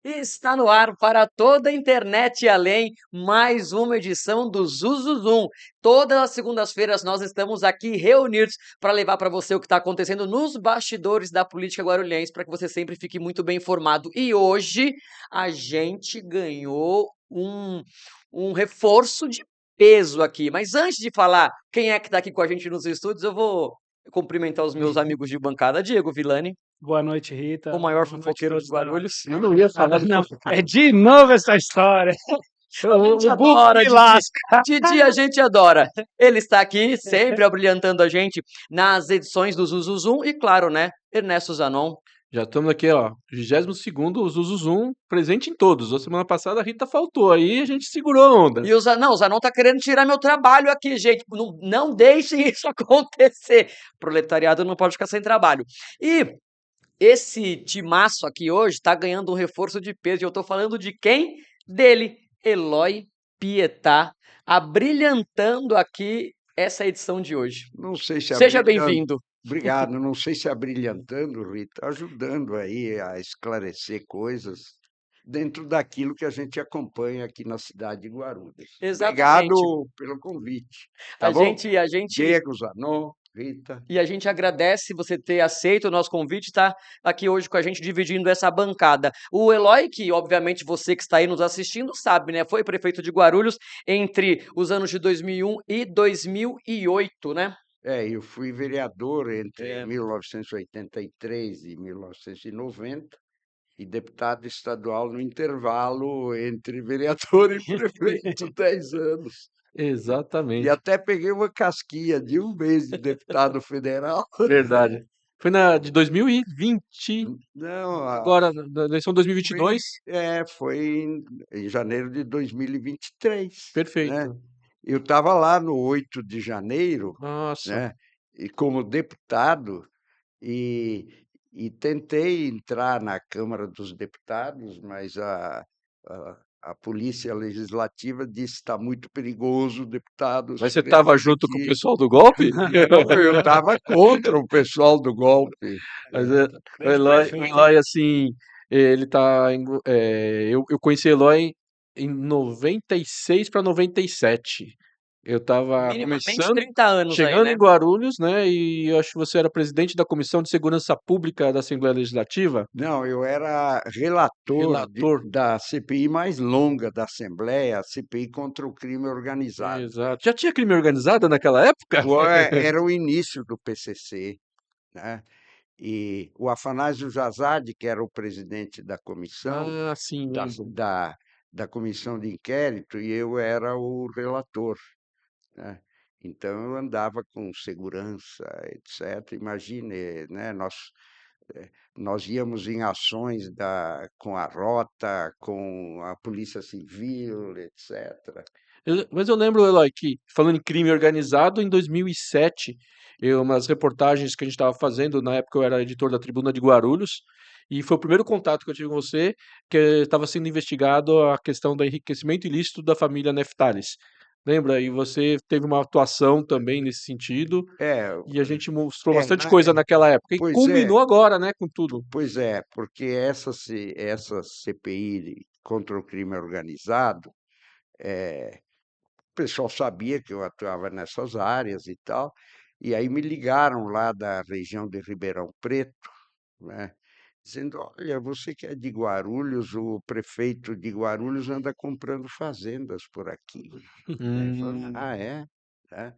Está no ar para toda a internet e além, mais uma edição do Zuzuzum. Todas as segundas-feiras nós estamos aqui reunidos para levar para você o que está acontecendo nos bastidores da política guarulhense, para que você sempre fique muito bem informado. E hoje a gente ganhou um reforço de peso aqui. Mas antes de falar quem é que está aqui com a gente nos estúdios, eu vou cumprimentar os meus amigos de bancada. Diego Villani, Boa noite, o Rita. maior Boa noite, fofoqueiro de todos da noite. Guarulhos. Eu não ia falar Não, do é de novo essa história. A gente O burro adora, me Didi. lasca. Didi, a gente adora. Ele está aqui, sempre abrilhantando a gente nas edições do Zuzuzum. E claro, né, Ernesto Zanon. Já estamos aqui, ó, 22º Zuzuzum, presente em todos. A semana passada a Rita faltou, aí a gente segurou a onda. E o Zanon tá querendo tirar meu trabalho aqui, gente. Não deixem isso acontecer. Proletariado não pode ficar sem trabalho. E esse timaço aqui hoje tá ganhando um reforço de peso. E eu tô falando de quem? Dele, Eloy Pietá, abrilhantando aqui essa edição de hoje. Não sei se Seja abrilhando. bem-vindo. Obrigado. Não sei se abrilhantando, Rita, ajudando aí a esclarecer coisas dentro daquilo que a gente acompanha aqui na cidade de Guarulhos. Exatamente. Obrigado pelo convite. Tá A bom? gente, a gente Diego, Zanon, Rita. E a gente agradece você ter aceito o nosso convite, estar aqui hoje com a gente dividindo essa bancada. O Eloy, que obviamente você que está aí nos assistindo sabe, né? Foi prefeito de Guarulhos entre os anos de 2001 e 2008, né? Eu fui vereador entre É. 1983 e 1990 e deputado estadual no intervalo entre vereador e prefeito, 10 anos. Exatamente. E até peguei uma casquinha de um mês de deputado federal. Verdade. Foi na de 2020, Não, agora na eleição 2022. foi em janeiro de 2023, né? Perfeito. Eu estava lá no 8 de janeiro, Nossa. né? E como deputado, e, e tentei entrar na Câmara dos Deputados, mas a Polícia Legislativa disse que está muito perigoso, deputados. Mas você estava junto com o pessoal do golpe? Eu estava contra o pessoal do golpe. Mas o Eloy, assim, ele tá. Eu conheci Eloy em 96 para 97. Eu estava Minimamente começando, 30 anos chegando aí, em né? Guarulhos, né? E eu acho que você era presidente da Comissão de Segurança Pública da Assembleia Legislativa. Não, eu era relator Relator. da CPI mais longa da Assembleia, a CPI contra o crime organizado. Exato. Já tinha crime organizado naquela época? Era o início do PCC, né? E o Afanásio Jazade, que era o presidente da comissão, Ah, sim, da, lembro. da comissão de inquérito, e eu era o relator, né? Então eu andava com segurança, etc. Imagine, né? Nós íamos em ações com a Rota, com a Polícia Civil, etc. Mas eu lembro, Eloy, que falando em crime organizado, em 2007, umas reportagens que a gente estava fazendo, na época eu era editor da Tribuna de Guarulhos, e foi o primeiro contato que eu tive com você, que estava sendo investigado a questão do enriquecimento ilícito da família Neftales. Lembra? E você teve uma atuação também nesse sentido, É, e a gente mostrou é, bastante na- coisa naquela época, e pois é, culminou agora, né, com tudo. pois é, porque essa CPI contra o crime organizado, o pessoal sabia que eu atuava nessas áreas e tal, e aí me ligaram lá da região de Ribeirão Preto, né, dizendo: olha, você que é de Guarulhos, o prefeito de Guarulhos anda comprando fazendas por aqui. Né? Eu falei, ah, é? Né?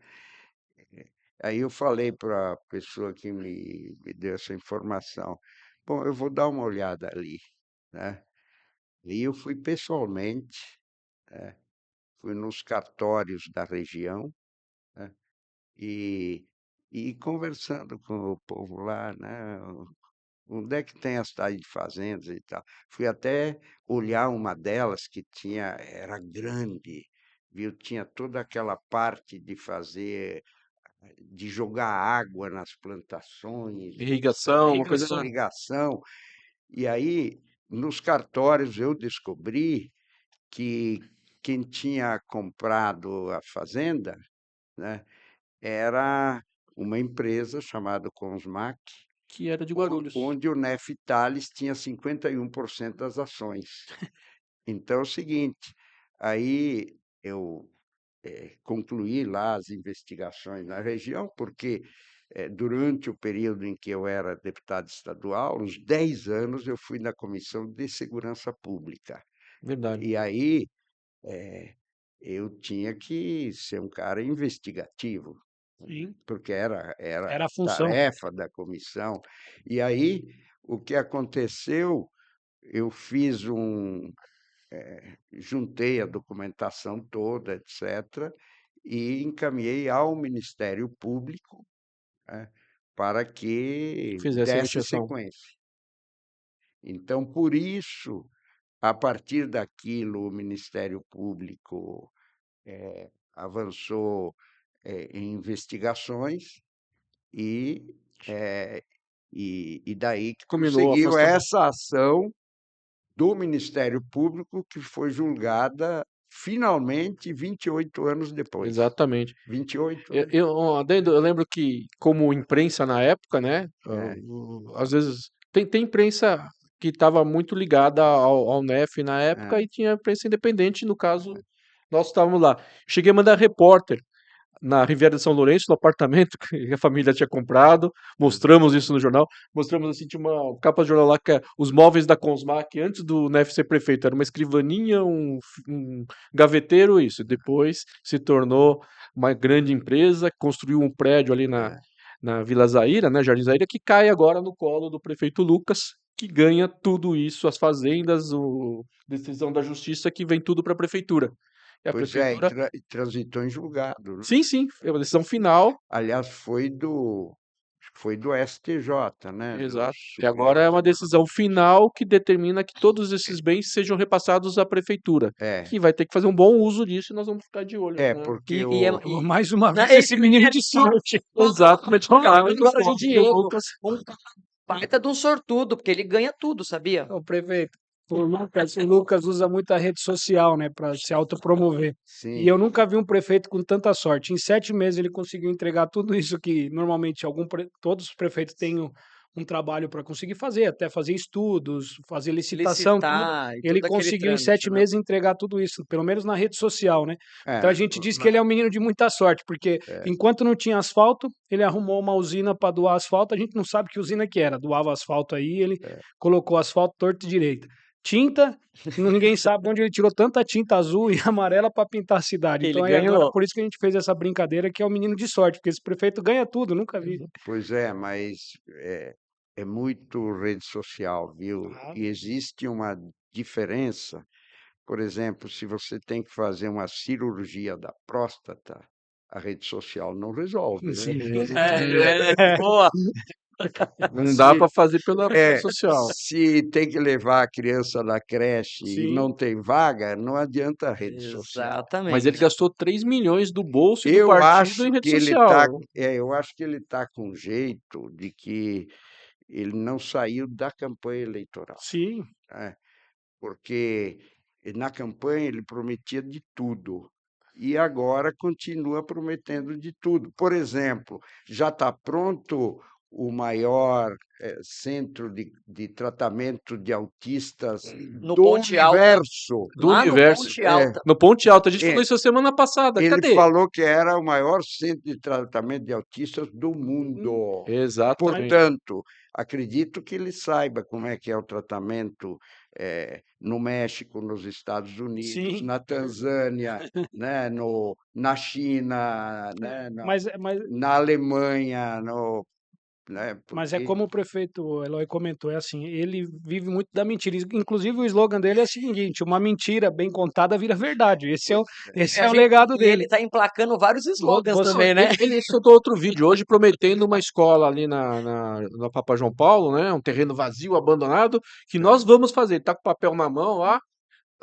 Aí eu falei para a pessoa que me deu essa informação: bom, eu vou dar uma olhada ali, né? E eu fui pessoalmente, né? Fui nos cartórios da região, né? E, e conversando com o povo lá, né? Onde é que tem a cidade de fazendas e tal. Fui até olhar uma delas que era grande, viu? Tinha toda aquela parte de jogar água nas plantações, Irrigação, uma coisa. irrigação. E aí, nos cartórios, eu descobri que quem tinha comprado a fazenda, né, era uma empresa chamada Consmac, que era de Guarulhos. onde o Nef Tales tinha 51% das ações. Então é o seguinte, aí eu concluí lá as investigações na região, porque durante o período em que eu era deputado estadual, uns 10 anos eu fui na Comissão de Segurança Pública. Verdade. E aí eu tinha que ser um cara investigativo, Sim. porque era Era a função. tarefa da comissão. E aí, o que aconteceu, eu fiz juntei a documentação toda, etc., e encaminhei ao Ministério Público, né, para que Fizesse a desse investigação. sequência. Então, por isso, a partir daquilo, o Ministério Público avançou em investigações e daí que Combinou o conseguiu afastamento. essa ação do Ministério Público, que foi julgada finalmente 28 anos depois. Exatamente. 28, Eu, né? eu, Adendo, eu lembro que, como imprensa na época, né? É. Às vezes tem imprensa que estava muito ligada ao NEF na época É. e tinha imprensa independente, no caso, nós estávamos lá. Cheguei a mandar repórter na Riviera de São Lourenço, no apartamento que a família tinha comprado, mostramos isso no jornal, mostramos assim, tinha uma capa de jornal lá que é os móveis da Consmac, antes do NEF ser prefeito, era uma escrivaninha, um gaveteiro, isso, depois se tornou uma grande empresa, construiu um prédio ali na Vila Zaira, né, Jardim Zaira, que cai agora no colo do prefeito Lucas, que ganha tudo isso, as fazendas, decisão da justiça, que vem tudo para a prefeitura. E a Pois é, prefeitura... e transitou em julgado, né? Sim, é uma decisão final. Aliás, foi do STJ, né? Do Exato. E Supremo agora é uma Tribunal. decisão final que determina que todos esses bens sejam repassados à prefeitura, que vai ter que fazer um bom uso disso e nós vamos ficar de olho, né? Porque Mais uma Não, vez, esse menino de sorte. Exatamente. Agora de O Diego, Lucas, um baita de um sortudo, porque ele ganha tudo, sabia? Ô, prefeito, o Lucas usa muita rede social, né, para se autopromover. sim, E eu nunca vi um prefeito com tanta sorte. Em 7 meses ele conseguiu entregar tudo isso que normalmente todos os prefeitos têm um trabalho para conseguir fazer, até fazer estudos, fazer licitação, tudo. Licitar e Ele todo aquele conseguiu em trâmite, 7 né? meses entregar tudo isso, pelo menos na rede social, né? Então a gente diz que ele é um menino de muita sorte, porque enquanto não tinha asfalto, ele arrumou uma usina para doar asfalto. A gente não sabe que usina que era, doava asfalto aí, ele colocou asfalto torto e direito. Tinta, ninguém sabe onde ele tirou tanta tinta azul e amarela para pintar a cidade. Ele Então aí agora, ganhou. por isso que a gente fez essa brincadeira, que é o menino de sorte, porque esse prefeito ganha tudo, nunca vi. Pois é, mas é muito rede social, viu? Ah. E existe uma diferença. Por exemplo, se você tem que fazer uma cirurgia da próstata, a rede social não resolve, né? Sim. Boa. não dá Se- para fazer pela rede social. Se tem que levar a criança na creche e Sim. não tem vaga, não adianta a rede social. Exatamente. Mas ele gastou 3 milhões do bolso e do Eu partido acho em rede que ele social. tá, eu acho que ele está com jeito de que ele não saiu da campanha eleitoral, Sim. né? Porque na campanha ele prometia de tudo e agora continua prometendo de tudo. Por exemplo, já está pronto o maior centro de tratamento de autistas No do Ponte Alta. universo. Do Lá universo. no Ponte Alta. No Ponte Alta, a gente É. falou isso a semana passada. Ele Cadê? falou que era o maior centro de tratamento de autistas do mundo. Exatamente. Portanto, acredito que ele saiba como é que é o tratamento no México, nos Estados Unidos, Sim. na Tanzânia, né, na China, né, Mas na Alemanha, né, Mas é porque- como o prefeito Eloy comentou, é assim, ele vive muito da mentira. Inclusive o slogan dele é o seguinte: uma mentira bem contada vira verdade. Esse é o legado E dele. ele tá emplacando vários slogans Você- também, né? Ele soltou outro vídeo hoje prometendo uma escola ali na Papa João Paulo, né? Um terreno vazio, abandonado, que nós vamos fazer. Ele tá com o papel na mão lá.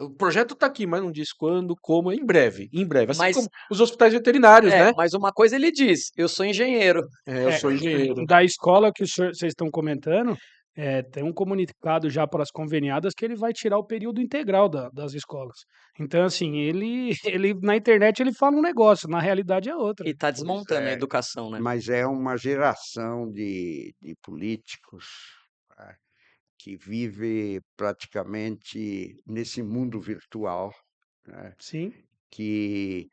O projeto tá aqui, mas não diz quando, como, em breve. Assim Mas- como os hospitais veterinários, né? Mas uma coisa ele diz: eu sou engenheiro. Eu sou engenheiro. Da escola que vocês estão comentando, tem um comunicado já para as conveniadas que ele vai tirar o período integral das escolas. Então, assim, ele ele na internet ele fala um negócio, na realidade é outra. E tá Pois desmontando a é, educação, né. mas é uma geração de políticos, né, que vive praticamente nesse mundo virtual, né, Sim, que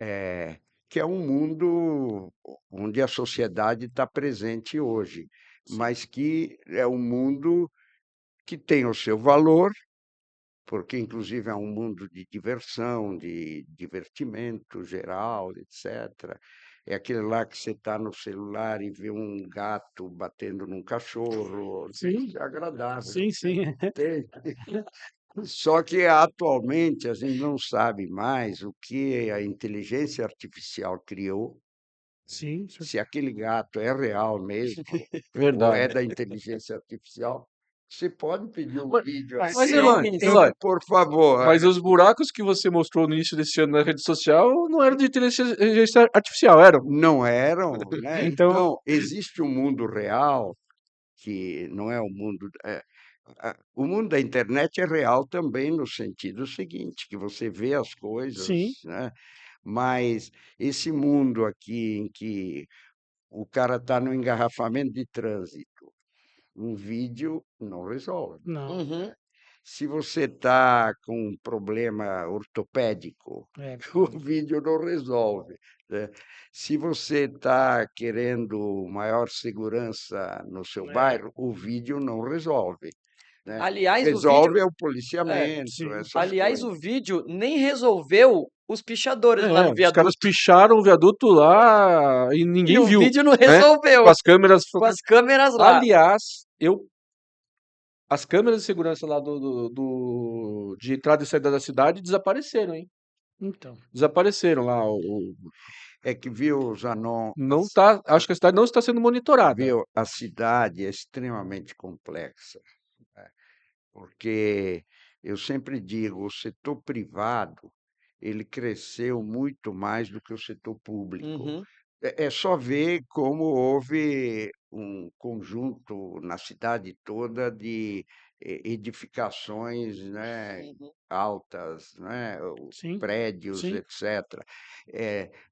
é que é um mundo onde a sociedade está presente hoje, sim, mas que é um mundo que tem o seu valor, porque inclusive é um mundo de diversão, de divertimento geral, etc. É aquele lá que você está no celular e vê um gato batendo num cachorro, sim, é agradável. sim, sim. Tem. Só que atualmente a gente não sabe mais o que a inteligência artificial criou, Sim, se aquele gato é real mesmo ou é Verdade. da inteligência artificial. Você pode pedir um Mas, vídeo mas assim, Eloy, por favor. mas os buracos que você mostrou no início desse ano na rede social não eram de inteligência artificial, eram? Não eram, né? então Então, existe um mundo real que não é o mundo. O mundo da internet é real também no sentido seguinte, que você vê as coisas, sim, né? Mas esse mundo aqui em que o cara está no engarrafamento de trânsito, um vídeo não resolve. não, Uhum. Se você está com um problema ortopédico, é o verdade. vídeo não resolve, né? Se você está querendo maior segurança no seu É, bairro, o vídeo não resolve, né? Aliás, o vídeo Resolve é o é, policiamento, sim, essas aliás, coisas. o vídeo nem resolveu os pichadores lá no Os caras viaduto, picharam o viaduto lá e e ninguém o viu, vídeo não né? Com resolveu, as câmeras com focando. as câmeras lá. Aliás, as câmeras de segurança lá de entrada e saída da cidade desapareceram, hein? então, Desapareceram lá. É que, viu, Zanon, Não tá, acho que a cidade não está sendo monitorada. viu, a cidade é extremamente complexa, né? Porque eu sempre digo, o setor privado, ele cresceu muito mais do que o setor público. Uhum, É só ver como houve um conjunto na cidade toda de edificações, né, uhum. altas, né, sim, prédios, sim, etc.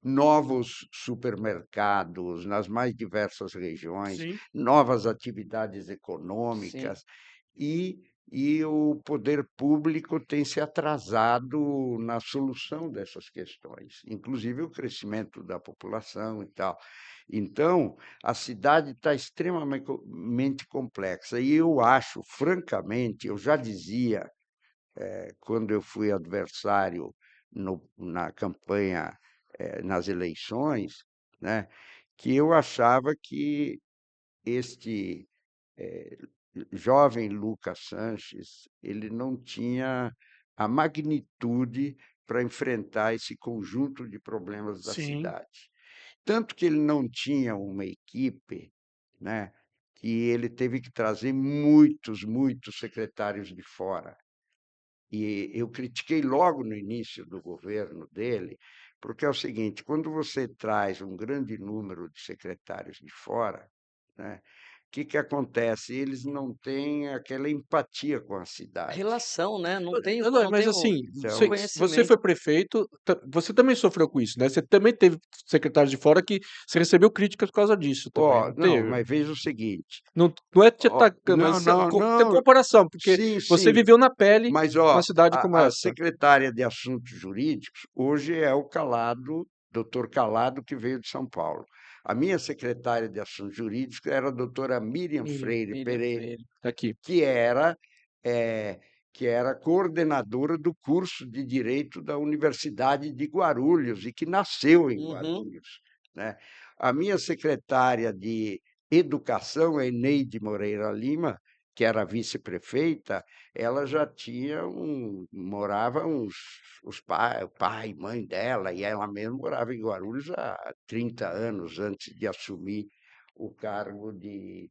Novos supermercados nas mais diversas regiões, sim, novas atividades Sim. econômicas e o poder público tem se atrasado na solução dessas questões, inclusive o crescimento da população e tal. Então, a cidade está extremamente complexa e eu acho, francamente, eu já dizia, quando eu fui adversário na campanha, nas eleições, né, que eu achava que este eh, jovem Lucas Sanches, ele não tinha a magnitude para enfrentar esse conjunto de problemas da sim, cidade. Tanto que ele não tinha uma equipe, né, que ele teve que trazer muitos secretários de fora. E eu critiquei logo no início do governo dele, porque é o seguinte: quando você traz um grande número de secretários de fora, né, que acontece? Eles não têm aquela empatia com a cidade. Relação, né, Eloy, não mas tem o assim, o Então, você conhecimento. foi prefeito, você também sofreu com isso, né? Você também teve secretários de fora que você recebeu críticas por causa disso também, não não, teve? mas veja o seguinte, Não é te atacando, não, mas não, tem não, comparação, porque sim, você sim, viveu na pele mas uma cidade como a essa. secretária de Assuntos Jurídicos hoje é o Calado, doutor Calado, que veio de São Paulo. A minha secretária de Assuntos Jurídicos era a doutora Miriam Miriam, Freire Miriam Pereira, Freire. Tá aqui. que era, eh, que era coordenadora do curso de Direito da Universidade de Guarulhos e que nasceu em Uhum. Guarulhos, né. A minha secretária de Educação, a Eneide Moreira Lima, que era vice-prefeita, ela já tinha morava o pai e mãe dela, e ela mesma morava em Guarulhos há 30 anos antes de assumir o cargo de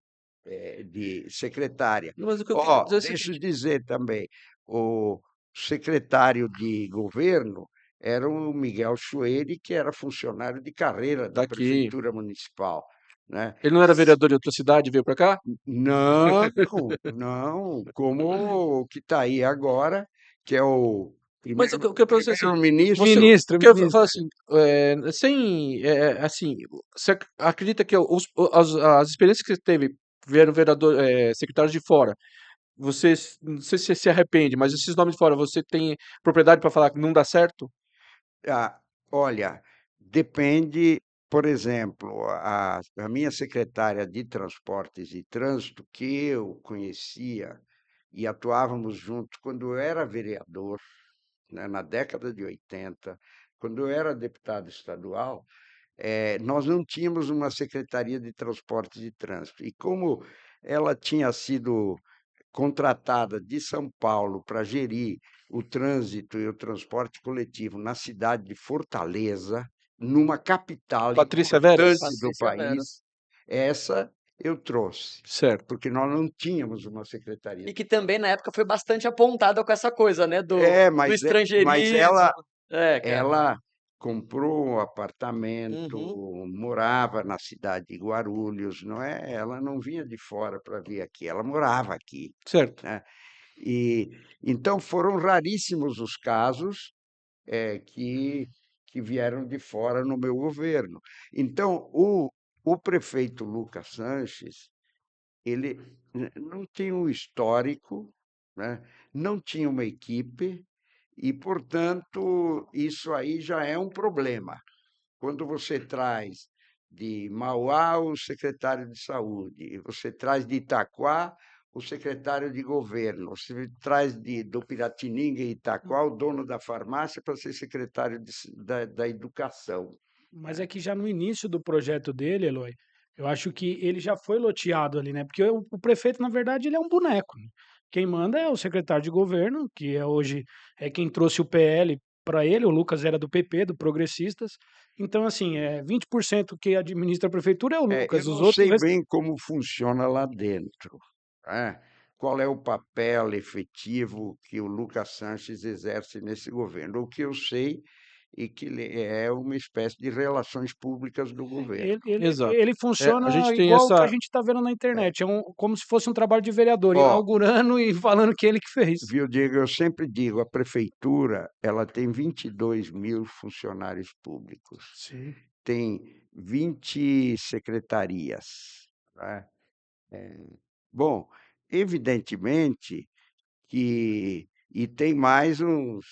secretária. Mas o que eu queria dizer é o Deixa eu seguinte, dizer também, o secretário de governo era o Miguel Chueire, que era funcionário de carreira da daqui, prefeitura municipal. né? Ele não era vereador de outra cidade e veio para cá? Não, não, como o que está aí agora, que é o Mas o que eu pergunto é assim, primeiro-ministro. Ministro, porque eu falo ministro. assim, assim, você acredita que as experiências que você teve, vieram vereador, secretários de fora, você, não sei se você se arrepende, mas esses nomes de fora, você tem propriedade para falar que não dá certo? Ah, olha, depende, por exemplo, a minha secretária de Transportes e Trânsito, que eu conhecia e atuávamos juntos quando eu era vereador, né, na década de 80, quando eu era deputado estadual, nós não tínhamos uma secretaria de Transportes e Trânsito. E como ela tinha sido contratada de São Paulo para gerir o trânsito e o transporte coletivo na cidade de Fortaleza, numa capital Patrícia importante Veras? do Patrícia Veras. país, essa eu trouxe, Certo. porque nós não tínhamos uma secretaria E de que também na época foi bastante apontada com essa coisa, né, do mas estrangeirismo. É, cara. ela comprou um apartamento, Uhum. morava na cidade de Guarulhos, não é? Ela não vinha de fora para vir aqui, ela morava aqui, Certo. né? E então foram raríssimos os casos que vieram de fora no meu governo. Então, o prefeito Lucas Sanches, ele não tinha um histórico, né? Não tinha uma equipe, e, portanto, isso aí já é um problema. Quando você traz de Mauá o secretário de saúde, e você traz de Itaquá o secretário de governo, você traz do Piratininga e Itaquá o dono da farmácia para ser secretário da educação. Mas é que já no início do projeto dele, Eloy, eu acho que ele já foi loteado ali, né? Porque o prefeito, na verdade, ele é um boneco, né? Quem manda é o secretário de governo, que é hoje é quem trouxe o PL para ele, o Lucas era do PP, do Progressistas. Então, assim, 20% que administra a prefeitura é o Eu Lucas, os não outros. sei bem como funciona lá dentro, né? Qual é o papel efetivo que o Lucas Sanches exerce nesse governo. O que eu sei é que ele é uma espécie de relações públicas do governo. Exato. Ele A funciona gente tem igual o que a essa. gente está vendo na internet, como se fosse um trabalho de vereador, Ó, inaugurando e falando que ele que fez. viu, Diego, eu sempre digo, a prefeitura, ela tem 22.000 funcionários públicos, Sim, tem 20 secretarias, né? Bom, evidentemente que e tem mais uns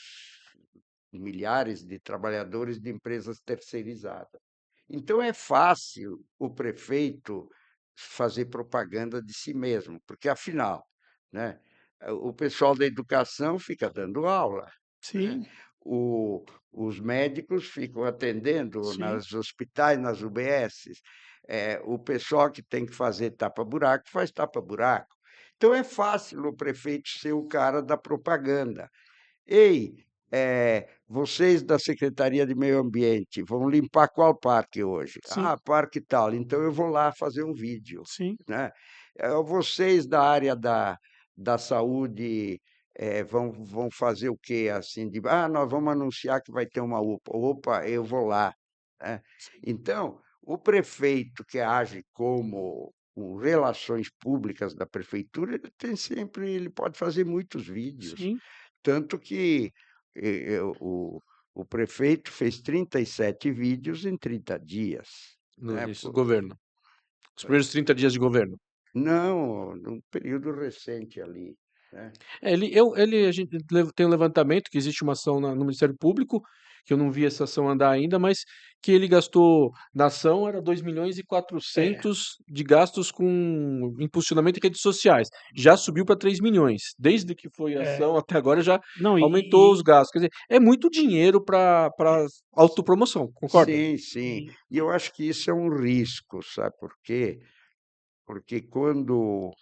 milhares de trabalhadores de empresas terceirizadas. Então é fácil o prefeito fazer propaganda de si mesmo, porque afinal, né, o pessoal da educação fica dando aula, né? sim, O, os médicos ficam atendendo sim. nas hospitais, nas UBSs. O pessoal que tem que fazer tapa-buraco faz tapa-buraco. Então é fácil o prefeito ser o cara da propaganda. Ei, vocês da Secretaria de Meio Ambiente vão limpar qual parque hoje? Sim, Ah, parque tal. Então eu vou lá fazer um vídeo, sim, né? Vocês da área da saúde vão fazer o quê? Assim, nós vamos anunciar que vai ter uma UPA. Opa, eu vou lá, né? Então, o prefeito que age como relações públicas da prefeitura, ele pode fazer muitos vídeos. sim. Tanto que o prefeito fez 37 vídeos em 30 dias, No né? início do governo. Os primeiros 30 dias de governo. Não, num período recente ali, né? A gente tem um levantamento que existe uma ação no Ministério Público, que eu não vi essa ação andar ainda, mas que ele gastou na ação era 2 milhões e É, 400 de gastos com impulsionamento em redes sociais. Já subiu para 3 milhões. Desde que foi a É, ação até agora já não, aumentou os gastos. Quer dizer, é muito dinheiro para autopromoção, concorda? sim, sim. e- E eu acho que isso é um risco, sabe por quê? Porque qual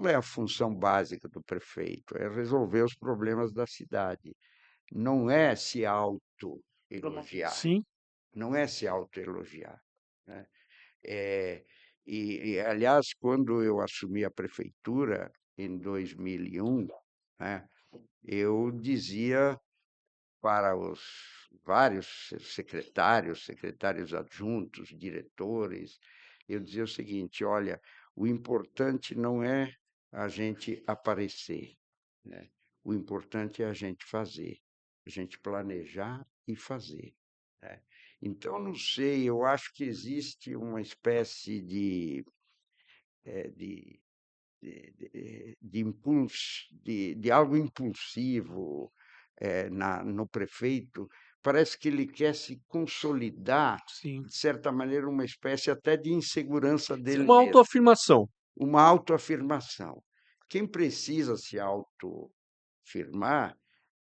é a função básica do prefeito? É resolver os problemas da cidade. Não é se autoelogiar, sim, não é se autoelogiar, né? Eh, aliás, quando eu assumi a prefeitura, em 2001, né, eu dizia para os vários secretários adjuntos, diretores, eu dizia o seguinte: olha, o importante não é a gente aparecer, né? O importante é a gente fazer, a gente planejar e fazer, né? Então, não sei, eu acho que existe uma espécie eh, de, de algo impulsivo no prefeito. Parece que ele quer se consolidar, Sim. de certa maneira, uma espécie até de insegurança dele Uma mesmo, autoafirmação. uma autoafirmação. Quem precisa se autoafirmar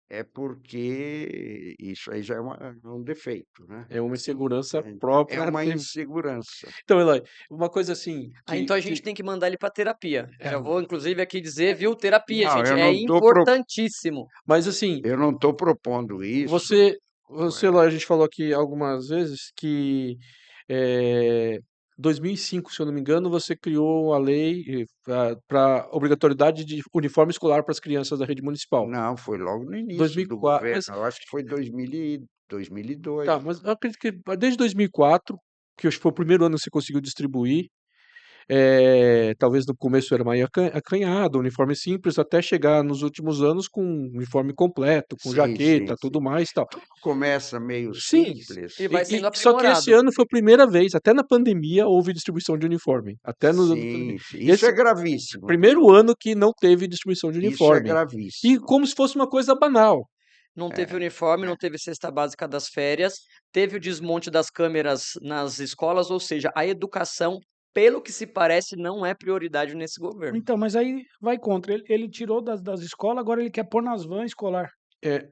é porque isso aí já é um defeito, né? É uma insegurança É própria. uma insegurança. Então, Eloy, uma coisa assim Então a gente tem que mandar ele para terapia. É. Já vou, inclusive, aqui dizer, viu, terapia, Não, gente, eu é não tô pro- importantíssimo. Mas assim, eu não estou propondo isso. você, Eloy, a gente falou aqui algumas vezes que 2005, se eu não me engano, você criou a lei para obrigatoriedade de uniforme escolar para as crianças da rede municipal. Não, foi logo no início do 2004, governo. mas Eu acho que foi 2002. tá, mas eu acredito que desde 2004, que eu acho que foi o primeiro ano que você conseguiu distribuir. Talvez no começo era meio acanhado, uniforme simples, até chegar nos últimos anos com uniforme completo, com Sim, jaqueta, sim, tudo sim. mais, tal. Tudo começa meio Sim, simples. E vai sendo só que esse aprimorado. ano foi a primeira vez, até na pandemia houve distribuição de uniforme. Até no Sim, sim. Isso esse é gravíssimo. primeiro ano que não teve distribuição de Isso é uniforme. E gravíssimo. como se fosse uma coisa banal. Não teve uniforme, não teve cesta básica das férias, teve o desmonte das câmeras nas escolas, ou seja, a educação, pelo que se parece, não é prioridade nesse governo. Então, mas aí vai contra. Ele tirou das escolas, agora ele quer pôr nas vans escolar. É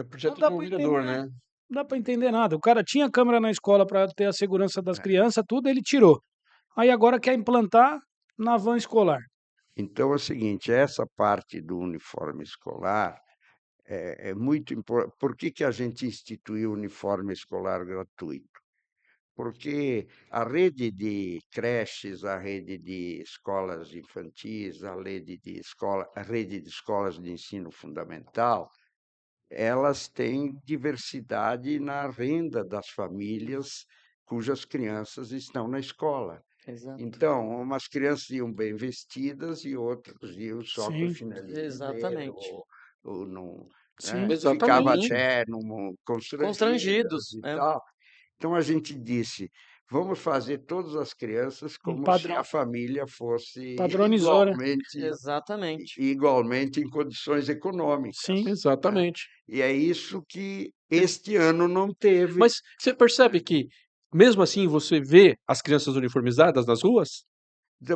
projeto dá do pra vereador, entender. né? Não dá para entender nada. O cara tinha câmera na escola para ter a segurança das É. crianças, tudo, ele tirou. Aí agora quer implantar na van escolar. Então é o seguinte, essa parte do uniforme escolar é muito importante. Por que a gente instituiu o uniforme escolar gratuito? Porque a rede de creches, a rede de escolas infantis, a rede de escolas de ensino fundamental, elas têm diversidade na renda das famílias cujas crianças estão na escola. Exato. Então, umas crianças iam bem vestidas e outras iam só com a Sim. finalidade Exatamente. ou não, Sim. né? Ficava Exatamente. até Constrangidos. constrangidas e tal. Então a gente disse, vamos fazer todas as crianças Um como se padrão. a família fosse Padronizou, né? Exatamente. igualmente em condições econômicas, Sim. né? Exatamente. E é isso que este ano não teve. Mas você percebe que, mesmo assim, você vê as crianças uniformizadas nas ruas?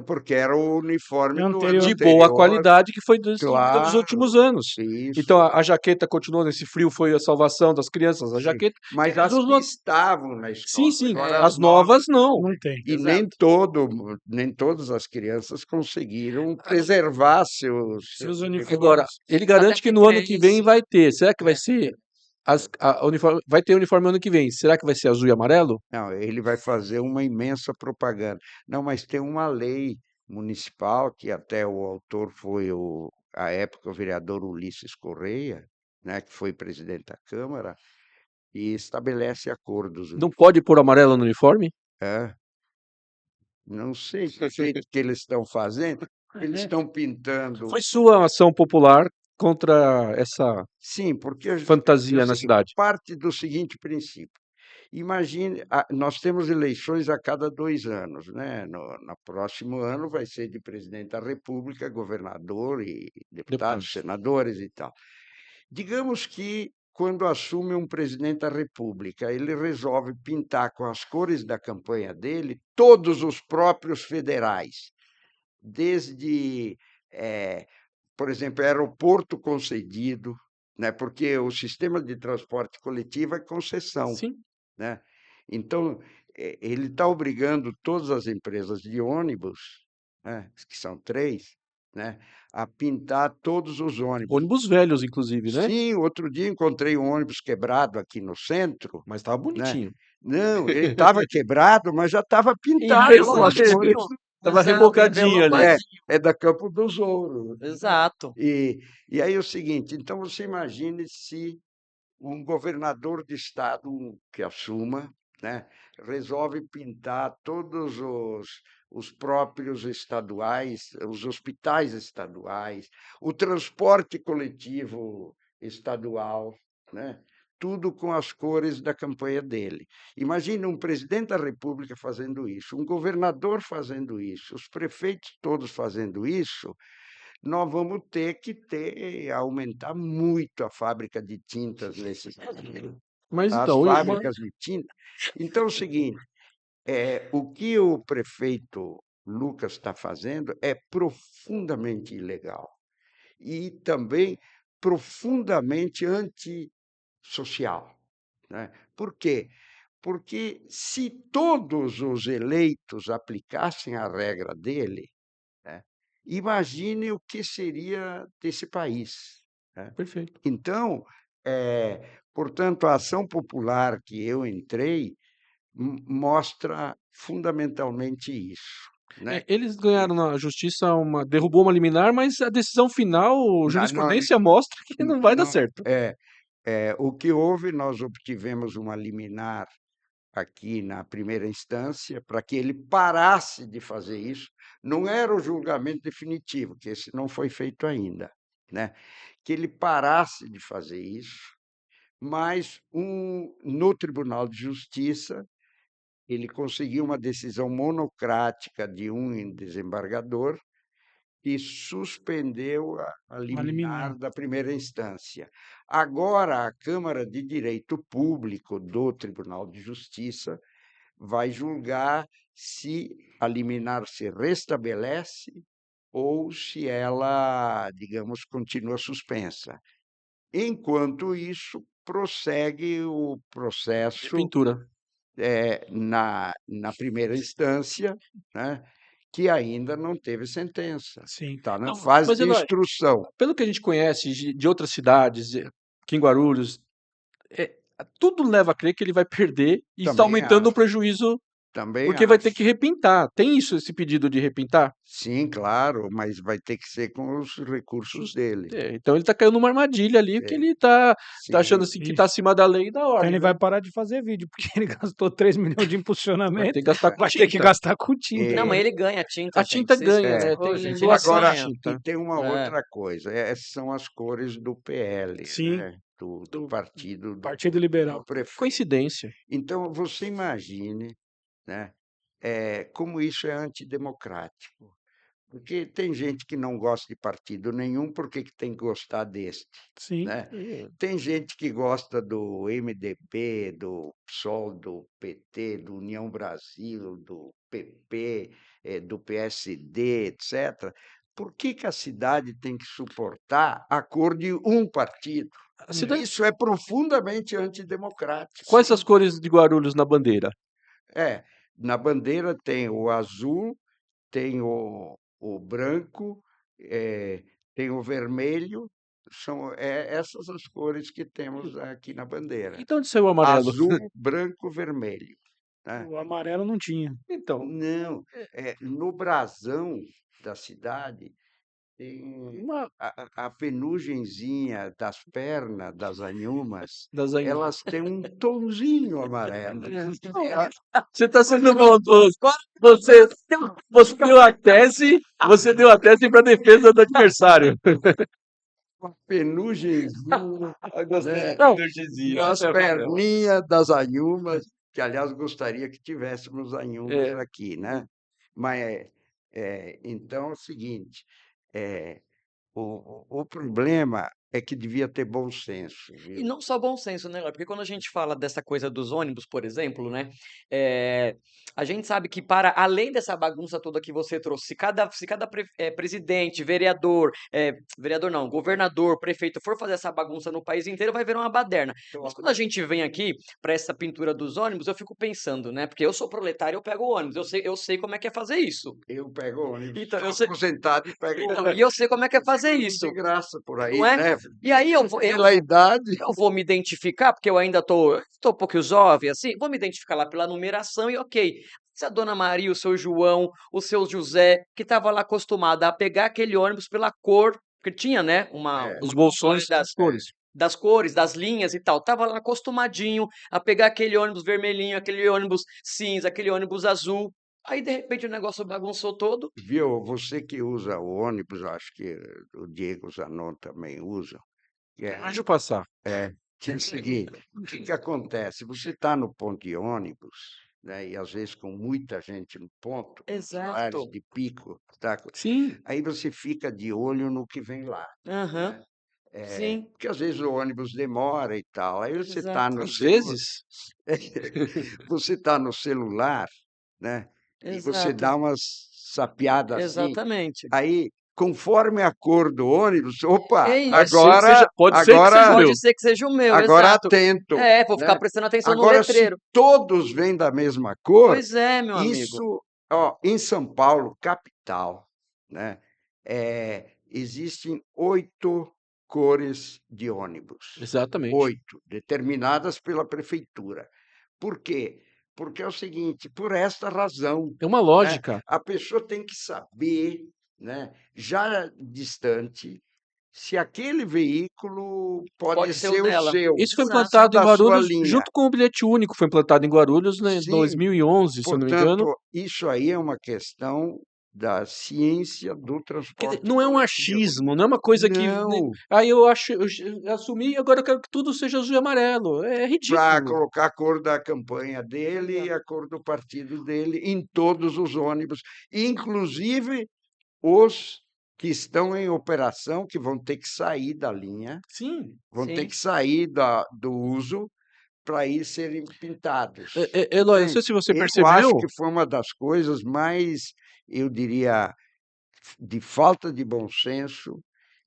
Porque era o uniforme do ano Anterior. De boa anterior. qualidade que foi distribuída nos Claro, últimos anos. isso. Então a jaqueta continuou nesse frio, foi a salvação das crianças. A Sim. jaqueta. Mas Eles as usam- que estavam na Sim, escola. sim. Agora As novas não. Não tem. E Exato. nem todas as crianças conseguiram preservar Seus uniformes. Agora, uniformes. ele garante Até que no porque ano que vem vai ter. Será que vai É. ser uniforme? Vai ter uniforme ano que vem. Será que vai ser azul e amarelo? Não, ele vai fazer uma imensa propaganda. Não, mas tem uma lei municipal que até o autor foi à época o vereador Ulisses Correia, né, que foi presidente da Câmara, e estabelece acordos. Não pode pôr amarelo no uniforme? É, não sei que jeito que eles estão fazendo. Eles estão pintando. Foi sua ação popular contra essa Sim, porque a gente fantasia na cidade. parte do seguinte princípio. Imagine, nós temos eleições a cada 2 anos, né? No próximo ano vai ser de presidente da República, governador e deputados, senadores e tal. Digamos que quando assume um presidente da República, ele resolve pintar com as cores da campanha dele todos os próprios federais, desde, por exemplo, aeroporto concedido, né? Porque o sistema de transporte coletivo é concessão, Sim. né? Então, ele está obrigando todas as empresas de ônibus, né, que são 3, né, a pintar todos os ônibus. Ônibus velhos, inclusive, né? Sim, outro dia encontrei um ônibus quebrado aqui no centro, Mas estava né? bonitinho. Não, ele estava quebrado, mas já estava pintado. Enreveladinho. Tava Exato, rebocadinho ali. É da Campo dos Ouros. Exato. E aí é o seguinte, então você imagine se um governador de estado que assuma, né? Resolve pintar todos os próprios estaduais, os hospitais estaduais, o transporte coletivo estadual, né? Tudo com as cores da campanha dele. Imagine um presidente da República fazendo isso, um governador fazendo isso, os prefeitos todos fazendo isso. Nós vamos ter que aumentar muito a fábrica de tintas nesse Brasil. Mas As então, fábricas de tinta. Então, é o seguinte, o que o prefeito Lucas está fazendo é profundamente ilegal e também profundamente antissocial, né? Por quê? Porque se todos os eleitos aplicassem a regra dele, né, imagine o que seria desse país, né? perfeito. Então, portanto, a ação popular que eu entrei mostra fundamentalmente isso, né? Eles ganharam na justiça derrubou uma liminar, mas a decisão final, Na- não, jurisprudência mostra que não vai dar não, certo. o que houve, nós obtivemos uma liminar aqui na primeira instância para que ele parasse de fazer isso. Não era o julgamento definitivo, que esse não foi feito ainda, né? Que ele parasse de fazer isso, mas no Tribunal de Justiça ele conseguiu uma decisão monocrática de um desembargador que suspendeu a liminar da primeira instância. Agora, a Câmara de Direito Público do Tribunal de Justiça vai julgar se a liminar se restabelece ou se ela, digamos, continua suspensa. Enquanto isso, prossegue o De processo pintura. na primeira instância, né, que ainda não teve sentença. Sim. Está na Não, fase mas de Eloy, instrução. pelo que a gente conhece de outras cidades, aqui em Guarulhos, tudo leva a crer que ele vai perder e está Também aumentando o acho, prejuízo também porque vai ter acho. que repintar. Tem esse pedido de repintar? Sim, claro, mas vai ter que ser com os recursos dele. Então ele está caindo numa armadilha ali, porque ele está achando Sim, assim que está acima da lei e da Então ordem. ele né? vai parar de fazer vídeo, porque ele gastou 3 milhões de Vai impulsionamento, ter que gastar com vai ter que tinta. gastar com tinta. Não, mas É, ele ganha tinta, A gente. tinta ganha, né? Ô, Tem gente, ele doação de agora, ganha. tinta. e tem uma É. outra coisa, são as cores do PL, Sim, né? Do do partido do Partido Liberal. prefeito. Coincidência. Então, você imagine, né, como isso é antidemocrático. Porque tem gente que não gosta de partido nenhum, por que tem que gostar deste? Sim. Né? Tem gente que gosta do MDB, do PSOL, do PT, do União Brasil, do PP, do PSD, etc. Por que a cidade tem que suportar a cor de um partido? A cidade... Isso é profundamente antidemocrático. Quais as cores de Guarulhos na bandeira? Na bandeira tem o azul, tem o branco, tem o vermelho, são essas as cores que temos aqui na bandeira. Então onde saiu o amarelo? Azul, branco, vermelho, né? O amarelo não tinha. Então, Não, no brasão da cidade tem uma a penugenzinha das pernas das anhumas, das elas têm um tonzinho amarelo. Você está sendo bondoso. Você deu a tese para defesa do adversário. Uma penugenzinha, Não, das perninhas das anhumas, que aliás gostaria que tivéssemos anhumas aqui, né? Mas então é o seguinte, o problema é que devia ter bom senso, E viu? não só bom senso, né, Léo? Porque quando a gente fala dessa coisa dos ônibus, por exemplo, né, a gente sabe que para além dessa bagunça toda que você trouxe, se cada presidente, vereador não, governador, prefeito for fazer essa bagunça no país inteiro, vai virar uma baderna. Mas quando a gente vem aqui para essa pintura dos ônibus, eu fico pensando, né, porque eu sou proletário, eu pego o ônibus, eu sei como é que é fazer isso. Eu pego ônibus, Então, eu sou sei, aposentado e pego então, ônibus. e eu sei como é que é fazer De isso, graça por aí, não é? né? E aí Pela idade. eu vou me identificar, porque eu ainda tô um pouco jovem, assim, vou me identificar lá pela numeração e ok. Se a dona Maria, o seu João, o seu José, que estava lá acostumada a pegar aquele ônibus pela cor, porque tinha, né, os uma bolsões das, das cores. das cores, das linhas e tal. Estava lá acostumadinho a pegar aquele ônibus vermelhinho, aquele ônibus cinza, aquele ônibus azul. Aí, de repente, o negócio bagunçou todo. Viu, você que usa o ônibus, acho que o Diego Zanon também usa. Deixa eu passar. Que é o seguinte, o que acontece? Você está no ponto de ônibus, né, e às vezes com muita gente no ponto, horários Exato. de pico, tá? Sim. Aí você fica de olho no que vem lá, Aham. né? Sim, Porque às vezes o ônibus demora e tal. Aí você está exato. no Às vezes. você está no celular, né? E você Exato. dá umas sapeadas assim. Exatamente. Aí, conforme a cor do ônibus, opa, É isso. Pode ser que seja o meu. Pode ser que seja o meu, agora exato. atento, Vou ficar né? prestando atenção no Agora, se letreiro. todos vêm da mesma cor, Pois é, meu amigo. isso, ó, em São Paulo, capital, né? Existem 8 cores de ônibus. Exatamente. 8, determinadas pela prefeitura. Por quê? Porque é o seguinte, por esta razão, É uma né? lógica. A pessoa tem que saber, né, já distante, se aquele veículo pode ser o ser o dela. seu, Isso foi Exato. implantado em da sua Guarulhos, linha. junto com o bilhete único, foi implantado em Guarulhos, né, em Sim, 2011, se eu não me engano. portanto, isso aí é uma questão da ciência do Quer dizer, transporte não é um coletivo. achismo, não é uma coisa que. Não, Aí eu acho, assumi e agora eu quero que tudo seja azul e amarelo. É para ridículo. colocar a cor da campanha dele e a cor do partido dele em todos os ônibus, inclusive os que estão em operação, que vão ter que sair da linha, Sim. vão ter Sim. que sair do uso para ir serem pintados. Eloy, não Entende? sei se você Eu acho percebeu. que foi uma das coisas mais, eu diria, de falta de bom senso,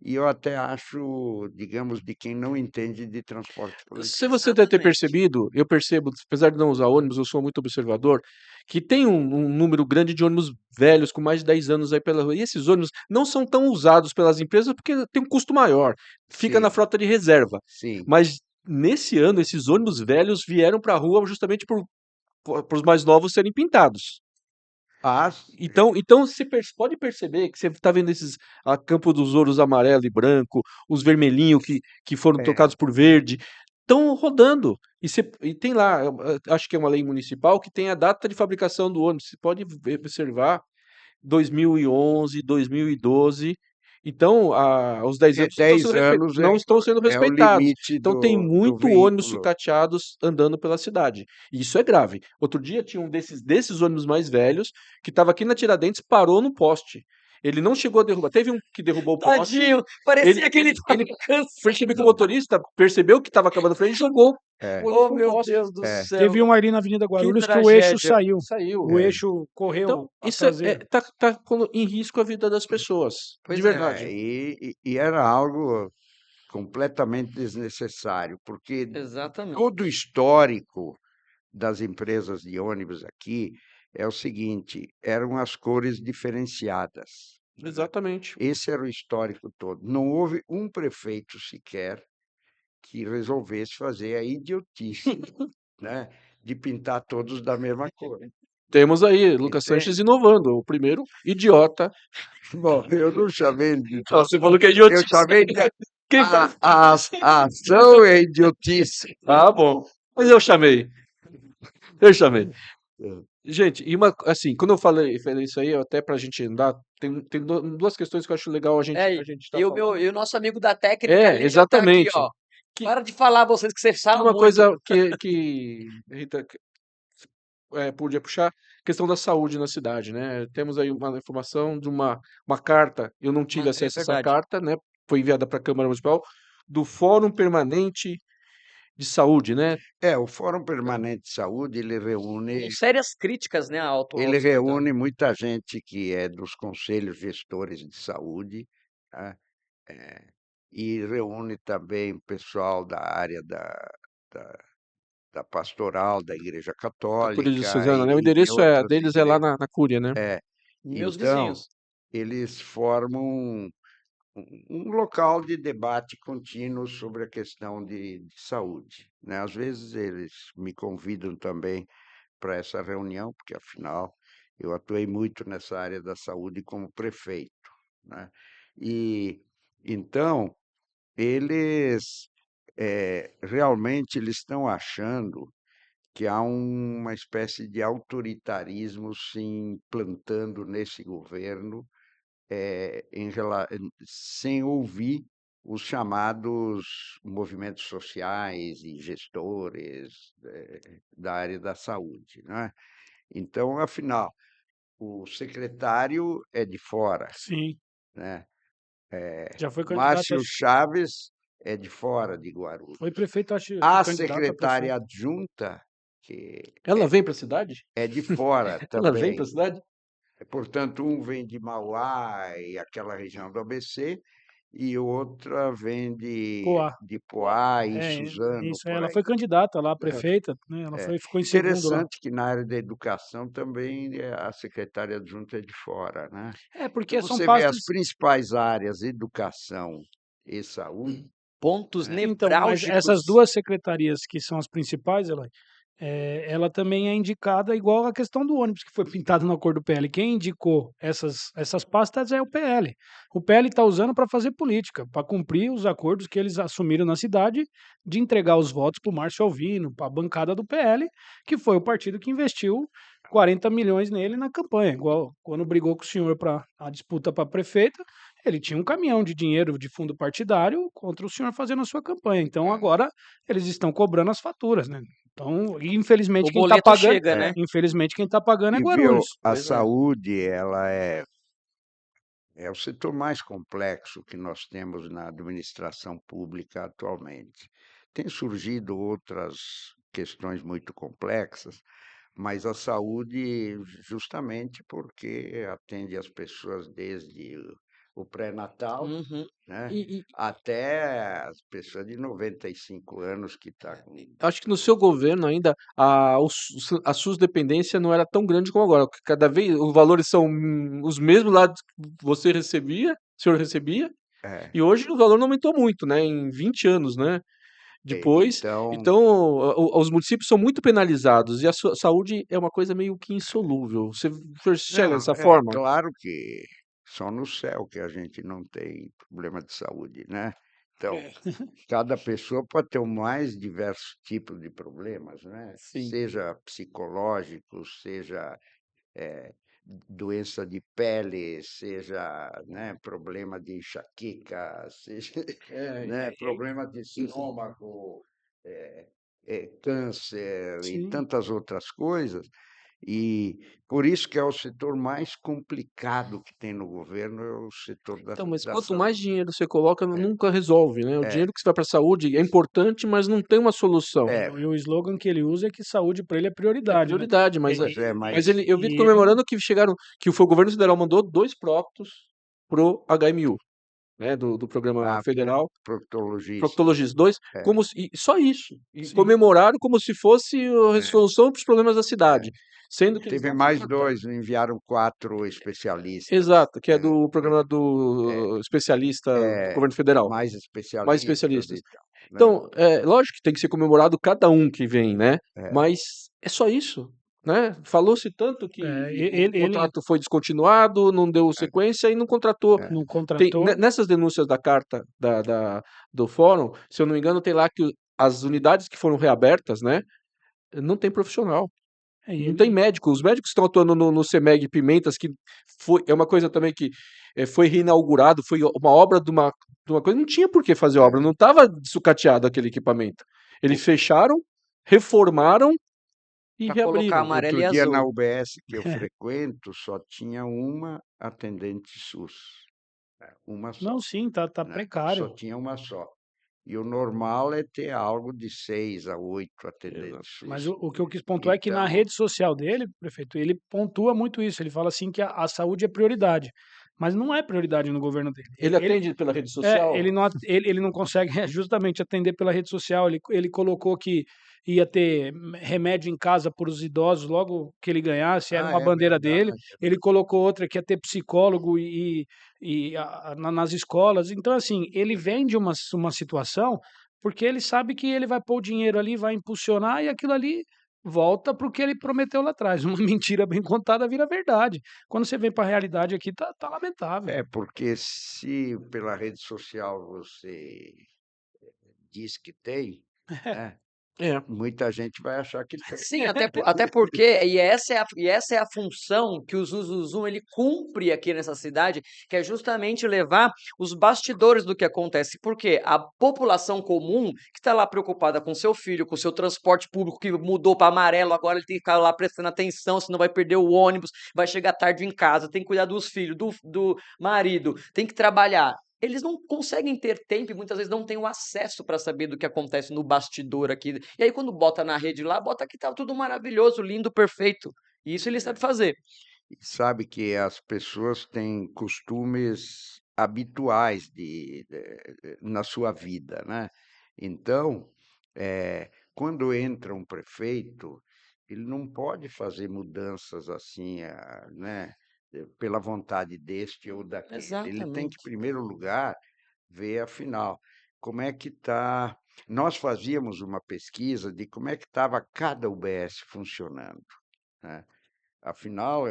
e eu até acho, digamos, de quem não entende de transporte coletivo. Se você deve ter Exatamente. percebido, eu percebo, apesar de não usar ônibus, eu sou muito observador, que tem um número grande de ônibus velhos com mais de 10 anos aí pela rua. E esses ônibus não são tão usados pelas empresas porque tem um custo maior. Fica na Sim, frota de reserva. sim. Mas nesse ano, esses ônibus velhos vieram para a rua justamente por os mais novos serem pintados. Ah, Então você pode perceber que você está vendo esses Campo dos Ouros amarelo e branco, os vermelhinhos que foram é, trocados por verde, estão rodando. E tem lá, acho que é uma lei municipal que tem a data de fabricação do ônibus. Você pode observar 2011, 2012. Então, os 10 é anos não estão 10 sendo, anos não estão sendo é o respeitados. limite Então, tem do muito ônibus veículo. sucateados andando pela cidade. E isso é grave. Outro dia tinha um desses ônibus mais velhos que estava aqui na Tiradentes, parou no poste. Ele não chegou a derrubar. Teve um que derrubou o poste. Tadinho, parecia que ele estava cansado. Percebeu que o motorista percebeu que estava acabando a frente e jogou. É, O ônibus Oh, no meu poste. Deus do é. céu. Teve um ali na Avenida Guarulhos que o eixo tragédia. saiu. Saiu. O É. eixo correu Então, a isso traseira. tá pondo em risco a vida das pessoas. Pois De é. verdade. E era algo completamente desnecessário, porque Exatamente. todo o histórico das empresas de ônibus aqui é o seguinte, eram as cores diferenciadas. Exatamente. Esse era o histórico todo. Não houve um prefeito sequer que resolvesse fazer a idiotice, né, de pintar todos da mesma cor. Temos aí Lucas Entende? Sanches inovando, o primeiro idiota. Bom, eu não chamei de... Você falou que é Eu idiotice. chamei de... Quem A ação é idiotice. Ah, bom. Mas eu chamei. Eu chamei. Gente, assim, quando eu falei isso aí, até pra gente andar, tem duas questões que eu acho legal a gente tá falando. E o nosso amigo da técnica ali já tá aqui, Exatamente. ó. Para de falar vocês que você Tinha fala uma muito. coisa que Rita, podia puxar, questão da saúde na cidade, né? Temos aí uma informação de uma carta, eu não tive acesso a essa verdade. carta, né? Foi enviada para a Câmara Municipal, do Fórum Permanente de Saúde, né? O Fórum Permanente de Saúde, ele reúne Com sérias críticas, né, ao atual secretário. muita gente que é dos conselhos gestores de saúde, tá? E reúne também o pessoal da área da da pastoral da Igreja Da Cúria de Católica Suzana, né? O e de endereço outras deles é lá igrejas. na Cúria, né? Meus Então, vizinhos. eles formam um local de debate contínuo sobre a questão de saúde, né? Às vezes eles me convidam também para essa reunião, porque afinal eu atuei muito nessa área da saúde como prefeito, né? E então eles realmente eles estão achando que há uma espécie de autoritarismo se implantando nesse governo, sem ouvir os chamados movimentos sociais e gestores da área da saúde, né? Então, afinal, o secretário é de fora, Sim, né? já foi candidato, Márcio Chaves é de fora de Guarulhos. foi prefeito, acho que A candidato a secretária prefeito. adjunta, que Ela vem para a cidade? é de fora Ela vem para também. a cidade? Portanto, um vem de Mauá e aquela região do ABC, e outra vem Poá. de Poá e É, Suzano, isso, por ela aí. foi candidata lá, a prefeita, né? Ela ficou em segundo lá. Interessante que na área da educação também a secretária adjunta é de fora, né? É, porque Então são você vê as pastas. principais áreas, educação e saúde, Pontos Então, mas essas nevrálgicos. duas secretarias que são as principais, ela também é indicada igual a questão do ônibus que foi pintado na cor do PL. Quem indicou essas pastas é o PL. O PL está usando para fazer política, para cumprir os acordos que eles assumiram na cidade de entregar os votos para o Márcio Alvino, para a bancada do PL, que foi o partido que investiu 40 milhões nele na campanha. Igual quando brigou com o senhor para a disputa para prefeita, ele tinha um caminhão de dinheiro de fundo partidário contra o senhor fazendo a sua campanha. Então agora eles estão cobrando as faturas, né? Então, O boleto chega, né? infelizmente quem está pagando é e viu, Guarulhos. a Pois é. saúde, ela é o setor mais complexo que nós temos na administração pública atualmente. Tem surgido outras questões muito complexas, mas a saúde, justamente porque atende as pessoas desde o pré-natal, Uhum. né, E até as pessoas de 95 anos que estão com... acho que no seu governo ainda a SUS dependência não era tão grande como agora. Cada vez os valores são os mesmos lá que você recebia, o senhor recebia, É, e hoje o valor não aumentou muito, né? Em 20 anos, né? Depois, então, então os municípios são muito penalizados e a saúde é uma coisa meio que insolúvel. O senhor chega não, dessa é forma? claro que só no céu que a gente não tem problema de saúde, né? Então, cada pessoa pode ter o mais diversos tipos de problemas, né? Sim. Seja psicológicos, seja eh, doença de pele, seja, né, problema de enxaqueca, seja, né, problema de estômago, câncer e Sim. tantas outras coisas. E por isso que é o setor mais complicado que tem no governo, é o setor Então, mas da quanto mais saúde. dinheiro você coloca, nunca resolve, né? O É, dinheiro que você vai para a saúde é importante, mas não tem uma solução. é, E o slogan que ele usa é que saúde para ele é É prioridade, né? prioridade, mas, E, pois é, mas mas eu vi e ele, comemorando que chegaram, que o governo federal mandou 2 próctos pro HMU, né? Do programa a federal, proctologista, proctologista 2, é, como e só isso. E sim. comemoraram como se fosse a é, resolução para os problemas da é. cidade, sendo que eles Teve não mais contrataram. 2, enviaram 4 especialistas, Exato, que é né, do programa é, do especialista do é, governo federal, mais mais especialistas especialistas. e tal, né? Então, lógico que tem que ser comemorado cada um que vem, né? É, Mas é só isso, né? Falou-se tanto É, que o ele contrato foi descontinuado, não deu sequência e não contratou. é, não contratou. Nessas denúncias da carta do fórum, se eu não me engano, tem lá que as unidades que foram reabertas, né? Não tem profissional. É, Não tem médico. Os médicos que estão atuando no CEMEG Pimentas, que é uma coisa também que foi reinaugurado, foi uma obra de uma coisa, não tinha por que fazer obra, não estava sucateado aquele equipamento. Eles o- fecharam, reformaram e Para colocar reabriram. amarelo outro e dia na azul. UBS que eu frequento, só tinha uma atendente SUS, uma só, Não, sim, tá né? Só precário. tinha uma só. E o normal é ter algo de 6 a 8 Exato. atendentes Mas SUS. o que eu quis pontuar é que na Então, rede social dele, prefeito, ele pontua muito isso. Ele fala assim que a saúde é prioridade. Mas não é prioridade no governo dele. Ele atende pela rede Ele social? não, ele não consegue justamente atender pela rede social. Ele colocou que ia ter remédio em casa para os idosos logo que ele ganhasse, era uma é bandeira verdade. dele. Ele colocou outra que ia ter psicólogo nas escolas. Então, assim, ele vende uma situação porque ele sabe que ele vai pôr o dinheiro ali, vai impulsionar e aquilo ali volta para o que ele prometeu lá atrás. Uma mentira bem contada vira verdade. Quando você vem para a realidade aqui, tá lamentável. É, porque se pela rede social você diz que tem, né, É. muita gente vai achar que tem. Sim, até porque essa é a função que o Zuzuzu ele cumpre aqui nessa cidade, que é justamente levar os bastidores do que acontece. Porque a população comum que está lá preocupada com seu filho, com seu transporte público que mudou para amarelo, agora ele tem que ficar lá prestando atenção, senão vai perder o ônibus, vai chegar tarde em casa, tem que cuidar dos filhos, do marido, tem que trabalhar. Eles não conseguem ter tempo e muitas vezes não têm o acesso para saber do que acontece no bastidor aqui. E aí quando bota na rede lá, bota que tá tudo maravilhoso, lindo, perfeito. E isso ele sabe fazer. E sabe que as pessoas têm costumes habituais na sua vida, né? Então, quando entra um prefeito, ele não pode fazer mudanças assim, né, pela vontade deste ou daquele. Ele tem que, Exatamente. em primeiro lugar, ver afinal como é que está. Nós fazíamos uma pesquisa de como é que estava cada UBS funcionando, né? Afinal,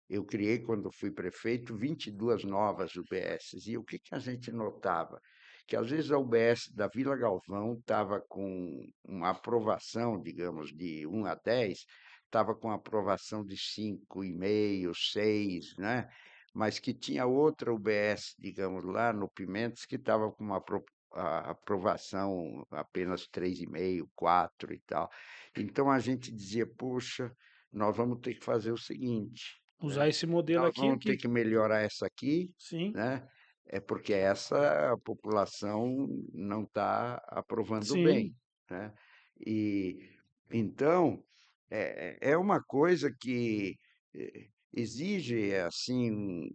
eu criei, quando fui prefeito, 22 novas UBSs. E o que a gente notava? Que às vezes a UBS da Vila Galvão estava com uma aprovação, digamos, de 1 a 10, estava com aprovação de 5,5, 6, né? Mas que tinha outra UBS, digamos, lá no Pimentas, que estava com uma a aprovação apenas 3,5, 4 e tal. Então a gente dizia, poxa, nós vamos ter que fazer o seguinte, Usar né? esse modelo Nós aqui, vamos ter que melhorar essa aqui, sim, né? É porque essa a população não está aprovando sim. bem, né? E então é uma coisa que exige assim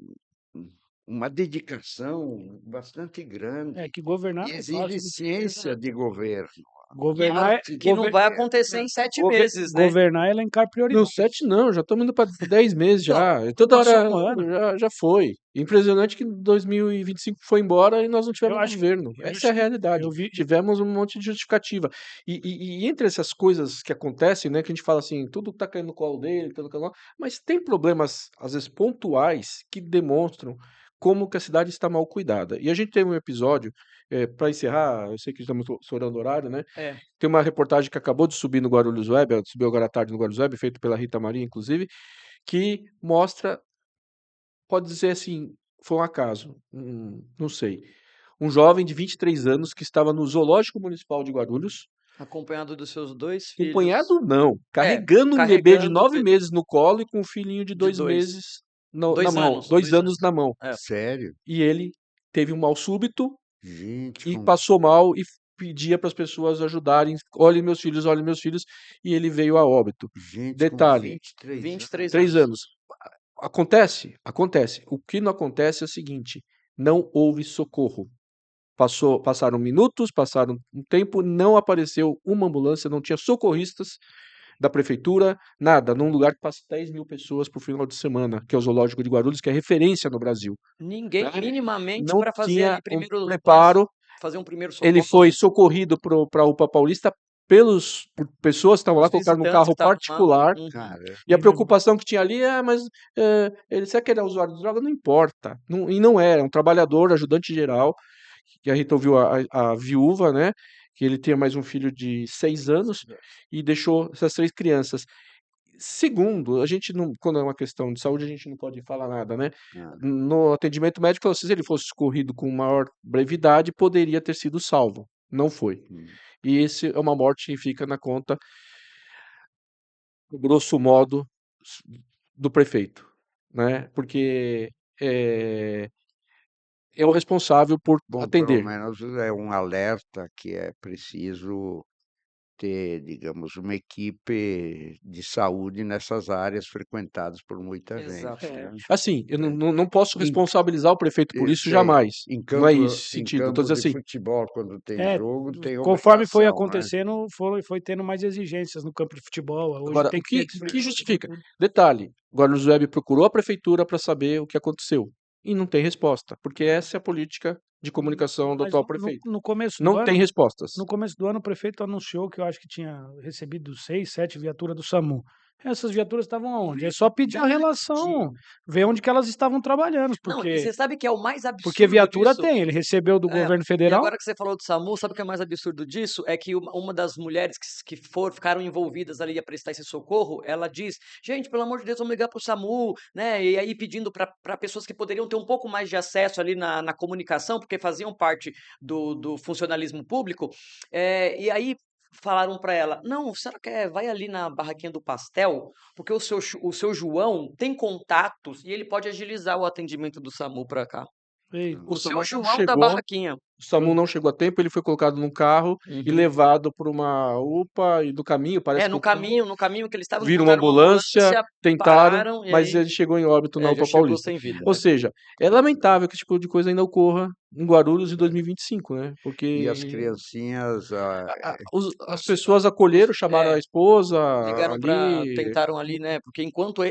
uma dedicação bastante É grande que governar e não é exige fácil, né? ciência de governo. Governar é, Que não vai acontecer em 7 meses, né? governar é elencar Não, prioridades. 7 não, já estamos indo para 10 meses Então, já. E toda passou hora um ano. já foi. Impressionante que 2025 foi embora e nós não Eu tivemos acho, governo. eu Essa é a acho que realidade. eu vi, Tivemos um monte de justificativa. E entre essas coisas que acontecem, né, que a gente fala assim, tudo tá caindo no colo dele, tudo caindo no colo, mas tem problemas, às vezes, pontuais que demonstram como que a cidade está mal cuidada. E a gente teve um episódio, para encerrar, eu sei que estamos estourando o horário, né? é. Tem uma reportagem que acabou de subir no Guarulhos Web, ela subiu agora à tarde no Guarulhos Web, feito pela Rita Maria, inclusive, que mostra, pode dizer assim, foi um acaso, não sei. Um jovem de 23 anos que estava no Zoológico Municipal de Guarulhos, Acompanhado dos seus 2 filhos. acompanhado não, É, carregando um bebê de carregando o 9 bebê meses no colo e com um filhinho de de 2 2. meses na 2 mão, anos, 2 2 anos anos. na mão. É. Sério? E ele teve um mal súbito Gente, e passou mal e pedia para as pessoas ajudarem. Olhem meus filhos, e ele veio a óbito. gente com Detalhe, 23 23 3 anos. anos. Acontece? Acontece. O que não acontece é o seguinte: não houve socorro. Passaram minutos, passaram um tempo, não apareceu uma ambulância, não tinha socorristas da prefeitura, nada, num lugar que passa 10 mil pessoas por final de semana, que é o Zoológico de Guarulhos, que é referência no Brasil, Ninguém né? minimamente Não para fazer tinha ali um primeiro preparo. fazer um primeiro Ele socorro foi socorrido para a UPA Paulista por pessoas que estavam os lá, colocaram num visitantes que carro estavam lá. particular. Uhum. Cara, E a preocupação que tinha ali mas ele, será que ele é usuário de droga? Não importa. E não era, um trabalhador, ajudante geral, que a Rita ouviu a viúva, né? Que ele tinha mais um filho de 6 anos e deixou essas 3 crianças. Segundo, a gente não, quando é uma questão de saúde, a gente não pode falar nada, né? ah, No atendimento médico, falou assim, se ele fosse socorrido com maior brevidade, poderia ter sido salvo. Não foi. hum. E esse é uma morte que fica na conta, grosso modo, do prefeito, né? Porque é o responsável por Bom, pelo atender. menos é um alerta que é preciso ter, digamos, uma equipe de saúde nessas áreas frequentadas por muita gente, Exato. né? Assim, eu É. não posso Em, responsabilizar o prefeito por isso sei, jamais. Não é esse em sentido. Estou campo dizendo de assim, futebol, quando tem é, jogo, tem conforme foi obrigação, né? acontecendo, foi tendo mais exigências no campo de futebol. Hoje agora, tem o que ter que justifica? Detalhe, o Guarulhos Web procurou a prefeitura para saber o que aconteceu. E não tem resposta, porque essa é a política de comunicação do Mas atual prefeito. no começo do Não tem ano, respostas. no começo do ano, o prefeito anunciou que eu acho que tinha recebido 6, 7 viaturas do SAMU. Essas viaturas estavam aonde? É só pedir a relação, ver onde que elas estavam trabalhando, Não, e porque você sabe que é o mais porque absurdo viatura disso? tem, ele recebeu do governo E federal. agora que você falou do SAMU, sabe o que é mais absurdo disso? É que uma das mulheres ficaram envolvidas ali a prestar esse socorro, ela diz: gente, pelo amor de Deus, vamos ligar para o SAMU, né? E aí pedindo para pessoas que poderiam ter um pouco mais de acesso ali na comunicação, porque faziam parte do funcionalismo público, e aí falaram para ela: não, você não quer, vai ali na barraquinha do pastel, porque o seu João tem contatos e ele pode agilizar o atendimento do SAMU para cá. Ei, O O seu SAMU não João da chegou, barraquinha. o SAMU não chegou a tempo, ele foi colocado num carro e Uhum. levado para uma UPA e do caminho, parece que No caminho que eles estavam, viram uma encontraram uma ambulância, ambulância, tentaram, pararam e mas aí ele chegou em óbito na já UPA chegou Paulista. sem vida. Ou seja, é lamentável que esse tipo de coisa ainda ocorra em Guarulhos em 2025, né? E as Porque criancinhas, as pessoas acolheram, chamaram a esposa Ligaram ali. tentaram ali, né, porque enquanto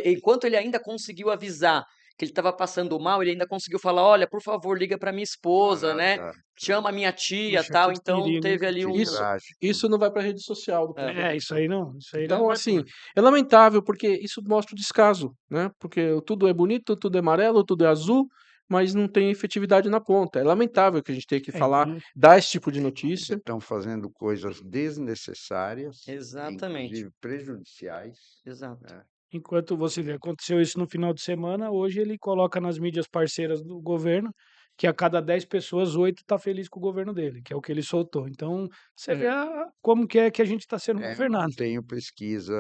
ele ainda conseguiu avisar que ele estava passando mal, ele ainda conseguiu falar: "Olha, por favor, liga para minha esposa, né, tá, chama a minha tia, Puxa, tal", que então perigo, teve ali que um Isso, trágico. isso não vai para a rede social do é. isso aí não Então, vai assim, pôr. é lamentável porque isso mostra o descaso, né? Porque tudo é bonito, tudo é amarelo, tudo é azul, mas não tem efetividade na ponta. É lamentável que a gente tenha que falar, Então, dar esse tipo de notícia. Estão fazendo coisas desnecessárias, Exatamente, inclusive prejudiciais, exato. né? enquanto você vê, aconteceu isso no final de semana, hoje ele coloca nas mídias parceiras do governo que a cada 10 pessoas, 8 tá feliz com o governo dele, que é o que ele soltou. Então, você vê como que é que a gente está sendo Não governado. tenho pesquisas.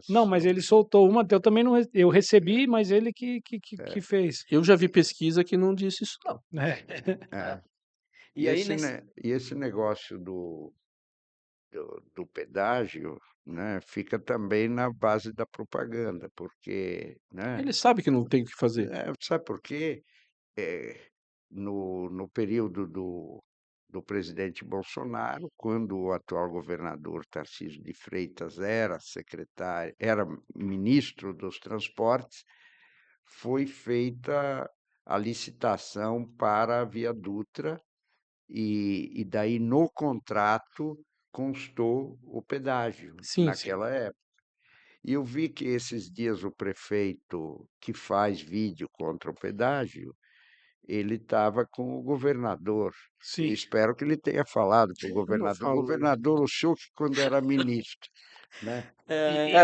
Não, mas ele soltou uma, eu também não, eu recebi, mas ele que fez. Eu já vi pesquisa que não disse isso, não. É. É. E aí E esse negócio do pedágio, né, fica também na base da propaganda, porque, né, Ele sabe que não tem o que fazer. sabe por quê? Eh, no período do presidente Bolsonaro, quando o atual governador Tarcísio de Freitas era ministro dos Transportes, foi feita a licitação para a Via Dutra e daí no contrato constou o pedágio Sim, sim. naquela época. E eu vi que esses dias o prefeito que faz vídeo contra o pedágio, ele estava com o governador. Sim. Espero que ele tenha falado com o Não governador. O falou. governador Uchoque, quando era ministro, né?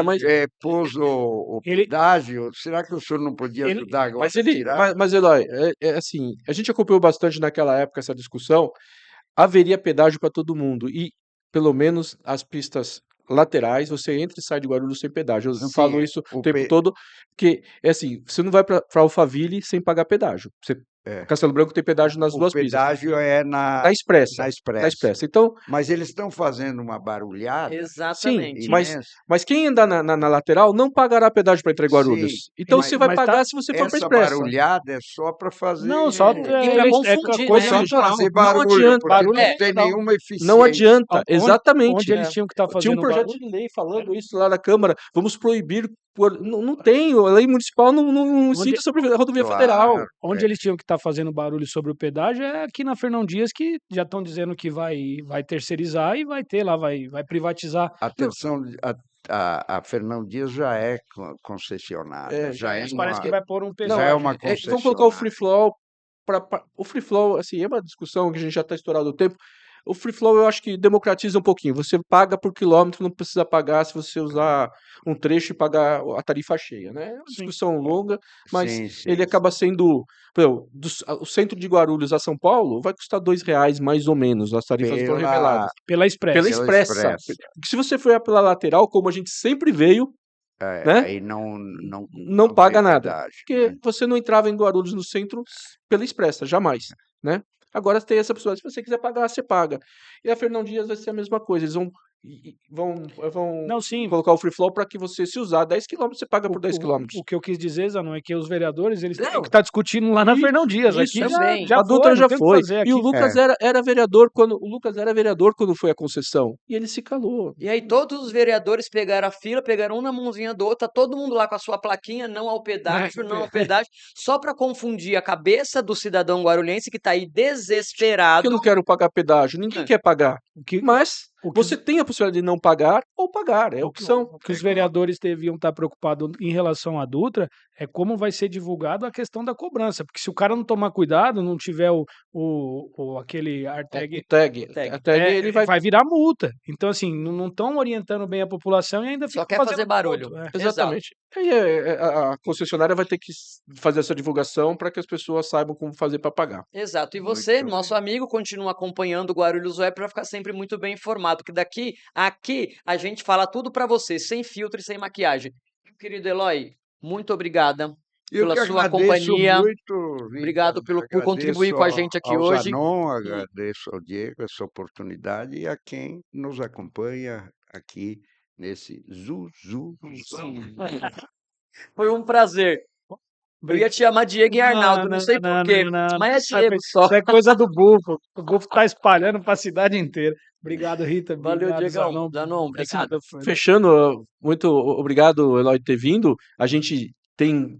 Mas Pôs o Ele, pedágio. Será que o senhor não podia ele, ajudar agora Mas a ele, tirar? mas Eloy, é assim, a gente acompanhou bastante naquela época essa discussão, haveria pedágio para todo mundo e pelo menos as pistas laterais, você entra e sai de Guarulhos sem pedágio. Eu Sim, falo isso o o tempo pe... todo, porque é assim, você não vai para Alphaville sem pagar pedágio. é, Castelo Branco tem pedágio nas o duas pistas. pedágio é Na Expressa, na na Expressa. Expressa. Então, Mas eles estão fazendo uma barulhada sim, exatamente. imensa. mas quem andar na lateral não pagará pedágio para entrar em Sim, Guarulhos. Então você vai mas pagar tá, se você for para essa Expressa. barulhada é só para fazer, não, só E para confundir, coisa né? só eleitoral. fazer Não barulho, adianta. porque Barulho não tem eleitoral. nenhuma Não eficiência. adianta, exatamente. Onde eles tinham que estar Tinha um fazendo projeto barulho. de lei falando isso lá na Câmara. Vamos proibir. Não tem. A lei municipal não Onde, incide sobre a rodovia Claro, federal. onde eles tinham que estar fazendo barulho sobre o pedágio é aqui na Fernão Dias, que já estão dizendo que vai terceirizar e vai ter lá, vai privatizar. atenção, a Fernão Dias já é concessionada, já é Mas parece que uma, vai pôr um já é pedágio. uma Vamos colocar o concessionária. free flow. O free flow, assim, é uma discussão que a gente já está estourado o tempo. O free flow eu acho que democratiza um pouquinho. Você paga por quilômetro, não precisa pagar se você usar um trecho e pagar a tarifa cheia, né? É uma Sim. discussão longa, mas Sim, sim, ele acaba sendo. Por exemplo, o centro de Guarulhos a São Paulo vai custar R$ 2 mais ou menos. As tarifas foram reveladas. Pela Expressa. Pela pela Expressa. Expressa. Porque se você for pela lateral, como a gente sempre veio, né? Aí não Não paga tem nada. pedágio, Porque né? você não entrava em Guarulhos no centro pela Expressa, jamais, né? Agora tem essa pessoa, se você quiser pagar, você paga. E a Fernão Dias vai ser a mesma coisa, eles vão Não, sim. colocar o free flow para que você, se usar 10 km, você paga por 10 km. O que eu quis dizer, Zanon, é que os vereadores, eles têm Não. que estar discutindo lá na Fernão Dias. Aqui também. já A Dutra foi, já não tem o que foi. fazer E aqui. o Lucas era vereador quando foi a concessão. E ele se calou. E aí todos os vereadores pegaram a fila, pegaram um na mãozinha do outro, tá todo mundo lá com a sua plaquinha, não ao pedágio, não ao pedágio, só para confundir a cabeça do cidadão guarulhense que tá aí Porque desesperado. eu não quero pagar pedágio, ninguém É. quer pagar. Mas Você tem a possibilidade de não pagar ou pagar, é opção. O que os vereadores deviam estar preocupados em relação à Dutra é como vai ser divulgado a questão da cobrança, porque se o cara não tomar cuidado, não tiver aquele AirTag, A tag ele vai virar multa. Então, assim, não estão orientando bem a população e ainda Só fica quer fazendo fazer barulho. ponto. Exatamente. Aí a concessionária vai ter que fazer essa divulgação para que as pessoas saibam como fazer para pagar. Exato. E você, Muito nosso amigo, continua acompanhando o Guarulhos Web para ficar sempre muito bem informado, que aqui a gente fala tudo para você, sem filtro e sem maquiagem. Querido Eloy, muito obrigada Eu pela que sua agradeço companhia. muito, Rita. Obrigado por contribuir com a gente aqui ao hoje. Zanon, agradeço ao Diego essa oportunidade e a quem nos acompanha aqui nesse Zuzu. Foi um prazer. Eu ia te chamar Diego e Arnaldo, não sei porquê, mas é Diego só. Isso é coisa do Bufo. O Bufo tá espalhando para a cidade inteira. Obrigado, Rita. Valeu, Obrigado, Diegão. Zanon, obrigado. Fechando, muito obrigado, Eloy, por ter vindo. A gente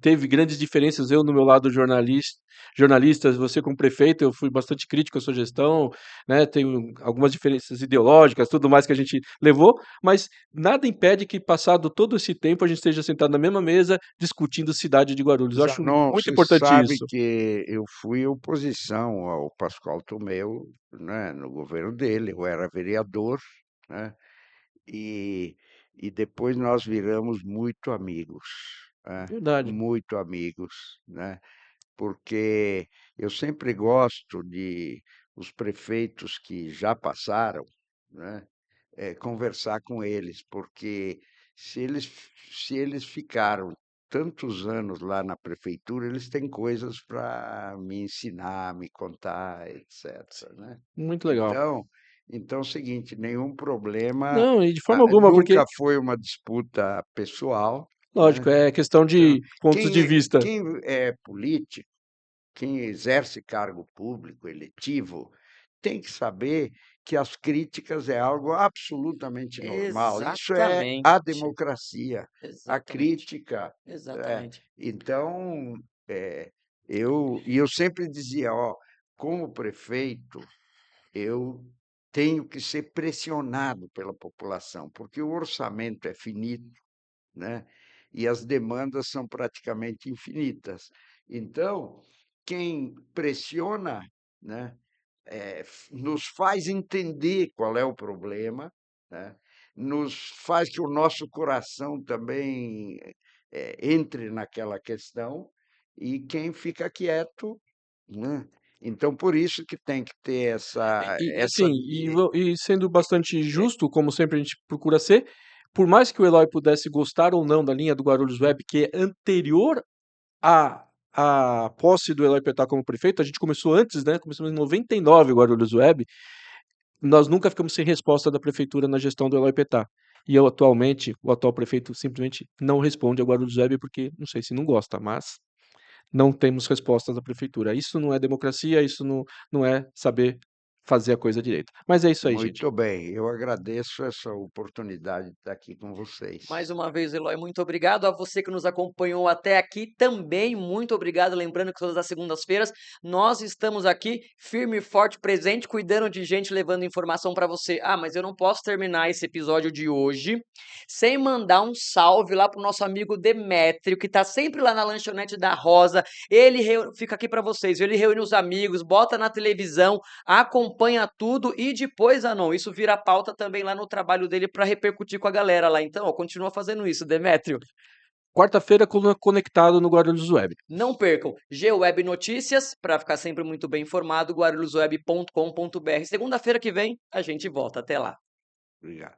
teve grandes diferenças, eu no meu lado jornalistas, você como prefeito, eu fui bastante crítico à sua gestão, né? Tem algumas diferenças ideológicas, tudo mais que a gente levou, mas nada impede que, passado todo esse tempo, a gente esteja sentado na mesma mesa discutindo cidade de Guarulhos. Eu acho Zanon, muito você importante sabe isso. que eu fui oposição ao Pascoal Tomeu, né, no governo dele, eu era vereador, né, e depois nós viramos muito amigos, né, Verdade. muito amigos, né, porque eu sempre gosto de os prefeitos que já passaram, né, conversar com eles, porque se eles ficaram tantos anos lá na prefeitura, eles têm coisas para me ensinar, me contar, etc, né. Muito legal. Então é o seguinte, nenhum problema, Não, e de forma alguma, porque, nunca foi uma disputa pessoal, lógico, né. é questão Então, de pontos de vista. quem é político, quem exerce cargo público eletivo, tem que saber que as críticas é algo absolutamente normal. Isso é a Exatamente. democracia, a Exatamente. crítica. Exatamente. Então, eu sempre dizia, ó, como prefeito, eu tenho que ser pressionado pela população, porque o orçamento é finito, né? E as demandas são praticamente infinitas. Então, quem pressiona, né, nos faz entender qual é o problema, né, nos faz que o nosso coração também entre naquela questão, e quem fica quieto, né? Então, por isso que tem que ter E sendo bastante justo, como sempre a gente procura ser, por mais que o Eloy pudesse gostar ou não da linha do Guarulhos Web, que é anterior à posse do Eloy Petá como prefeito, a gente começou antes, né? Começamos em 99 o Guarulhos Web, nós nunca ficamos sem resposta da prefeitura na gestão do Eloy Petá. E eu atualmente, o atual prefeito simplesmente não responde ao Guarulhos Web porque, não sei se não gosta, mas não temos respostas da prefeitura. Isso não é democracia, isso não é saber fazer a coisa direito. Mas é isso aí, gente. Muito bem, eu agradeço essa oportunidade de estar aqui com vocês. Mais uma vez, Eloy, muito obrigado. A você que nos acompanhou até aqui também, muito obrigado. Lembrando que todas as segundas-feiras nós estamos aqui, firme e forte, presente, cuidando de gente, levando informação para você. Ah, mas eu não posso terminar esse episódio de hoje sem mandar um salve lá pro nosso amigo Demétrio, que tá sempre lá na lanchonete da Rosa. Ele fica aqui para vocês, ele reúne os amigos, bota na televisão, acompanha tudo e depois, não, isso vira pauta também lá no trabalho dele para repercutir com a galera lá. Então, ó, continua fazendo isso, Demétrio. Quarta-feira conectado no Guarulhos Web. Não percam, Gweb Notícias, para ficar sempre muito bem informado, guarulhosweb.com.br. Segunda-feira que vem, a gente volta. Até lá. Obrigado.